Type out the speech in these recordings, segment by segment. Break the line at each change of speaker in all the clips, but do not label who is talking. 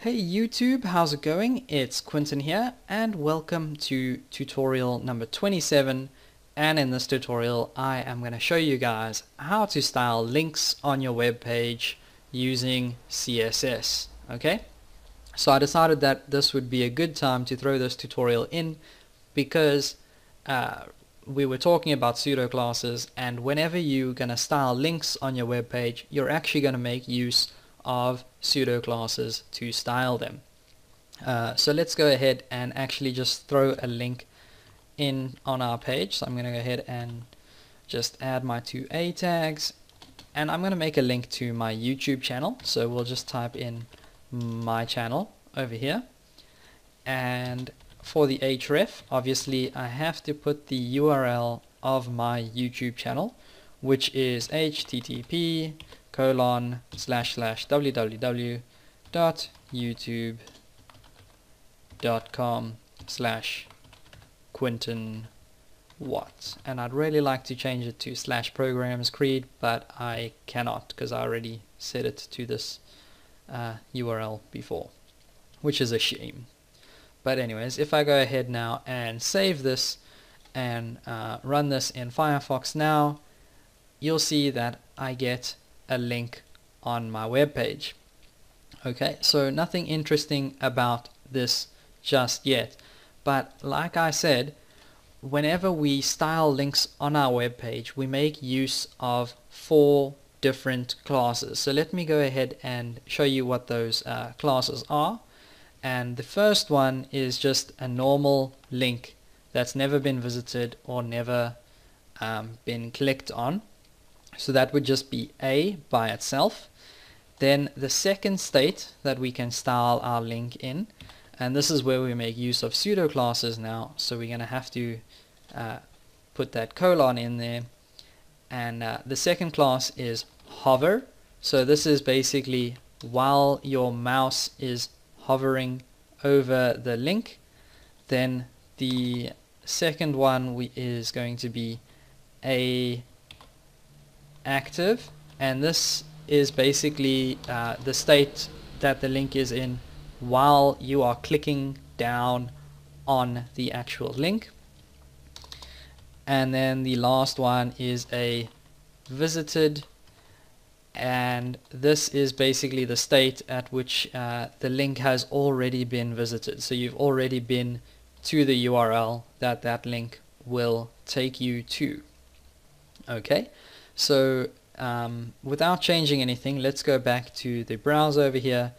Hey YouTube, how's it going? It's Quentin here and welcome to tutorial number 27, and in this tutorial I am going to show you guys how to style links on your web page using CSS. Okay, so I decided that this would be a good time to throw this tutorial in because we were talking about pseudo classes, and whenever you're going to style links on your web page, you're actually going to make use of pseudo classes to style them. So let's go ahead and actually just throw a link in on our page. So I'm going to go ahead and just add my two A tags, and I'm going to make a link to my YouTube channel. So we'll just type in my channel over here, and for the href, obviously I have to put the URL of my YouTube channel, which is http://www.youtube.com/QuentinWatt, and I'd really like to change it to /programs_creed, but I cannot because I already set it to this URL before, which is a shame. But anyways, if I go ahead now and save this and run this in Firefox now, you'll see that I get a link on my web page. Okay, so nothing interesting about this just yet, but like I said, whenever we style links on our web page, we make use of 4 different classes. So let me go ahead and show you what those classes are. And the first one is just a normal link that's never been visited or never been clicked on. So that would just be A by itself. Then the second state that we can style our link in, and this is where we make use of pseudo classes now, so we're going to have to put that colon in there. And the second class is hover. So this is basically while your mouse is hovering over the link. Then the second one is going to be a active, and this is basically the state that the link is in while you are clicking down on the actual link. And then the last one is a visited, and this is basically the state at which the link has already been visited. So you've already been to the URL that that link will take you to. Okay, so without changing anything, let's go back to the browser over here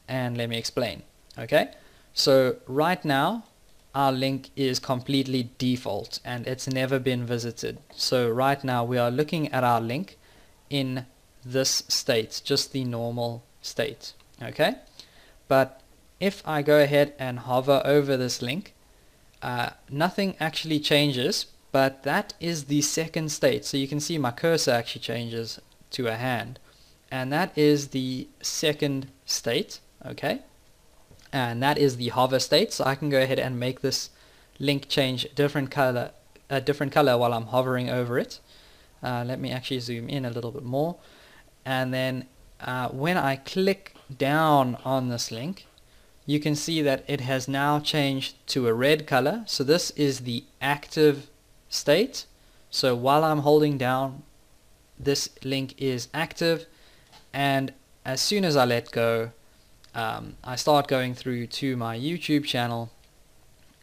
and let me explain. Okay, so right now our link is completely default and it's never been visited. So right now we are looking at our link in this state, just the normal state. Okay, but if I go ahead and hover over this link, nothing actually changes, but that is the second state. So you can see my cursor actually changes to a hand, and that is the second state. Okay, and that is the hover state. So I can go ahead and make this link change a different color while I'm hovering over it. Let me actually zoom in a little bit more. And then when I click down on this link, you can see that it has now changed to a red color. So this is the active state. So while I'm holding down, this link is active, and as soon as I let go, I start going through to my YouTube channel,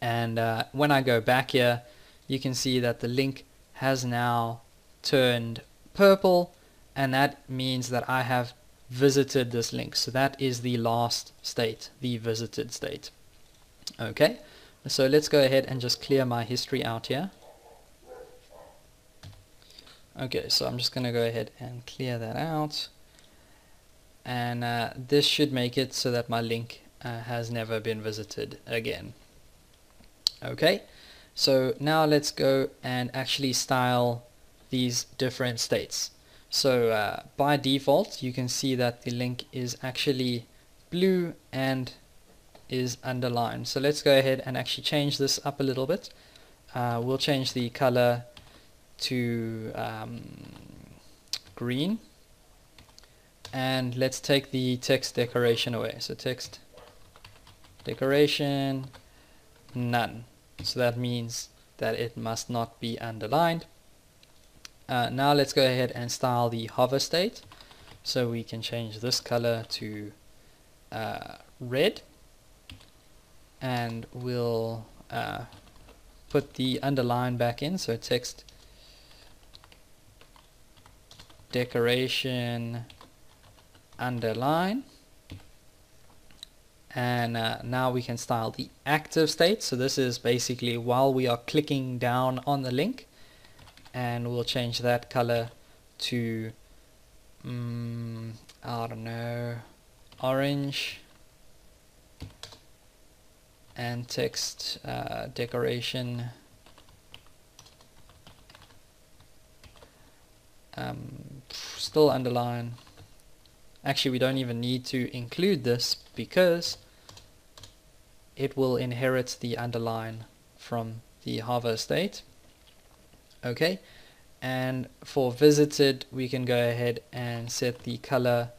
and when I go back here, you can see that the link has now turned purple, and that means that I have visited this link. So that is the last state, the visited state. Okay, so let's go ahead and just clear my history out here. Okay, so I'm just going to go ahead and clear that out, and this should make it so that my link has never been visited again. Okay, so now let's go and actually style these different states. So by default you can see that the link is actually blue and is underlined. So let's go ahead and actually change this up a little bit. We'll change the color to green, and let's take the text decoration away. So text decoration none. So that means that it must not be underlined. Now let's go ahead and style the hover state. So we can change this color to red, and we'll put the underline back in, so text decoration underline. And now we can style the active state. So this is basically while we are clicking down on the link, and we'll change that color to I don't know, orange, and text decoration still underline. Actually, we don't even need to include this because it will inherit the underline from the hover state. Okay, and for visited we can go ahead and set the color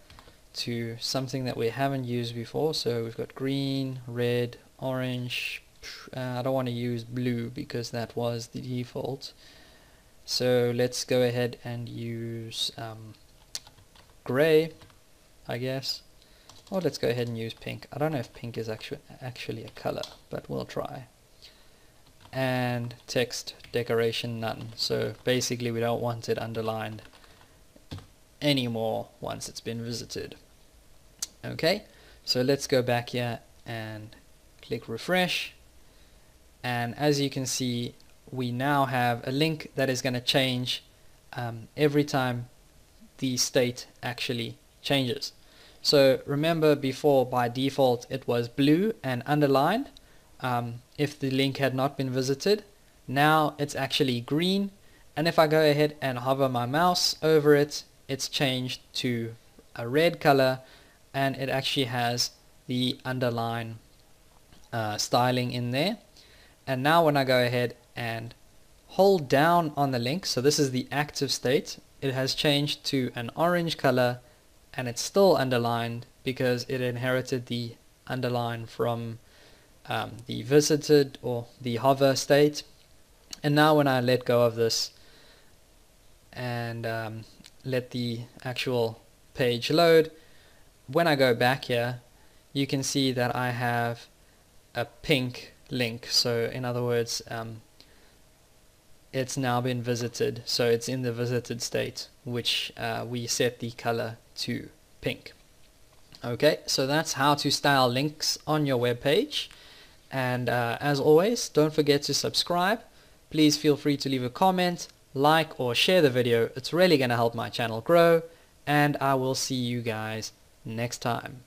to something that we haven't used before. So we've got green, red, orange. I don't want to use blue because that was the default. So let's go ahead and use gray, I guess. Or let's go ahead and use pink. I don't know if pink is actually a color, but we'll try. And text decoration none. So basically we don't want it underlined anymore once it's been visited. Okay, so let's go back here and click refresh, and as you can see we now have a link that is going to change every time the state actually changes. So remember, before by default it was blue and underlined if the link had not been visited. Now it's actually green, and if I go ahead and hover my mouse over it, it's changed to a red color, and it actually has the underline styling in there. And now when I go ahead and hold down on the link, so this is the active state, it has changed to an orange color, and it's still underlined because it inherited the underline from the visited or the hover state. And now when I let go of this and let the actual page load, when I go back here you can see that I have a pink link. So in other words, it's now been visited, so it's in the visited state, which we set the color to pink. Okay, so that's how to style links on your web page. And as always, don't forget to subscribe. Please feel free to leave a comment, like or share the video. It's really going to help my channel grow, and I will see you guys next time.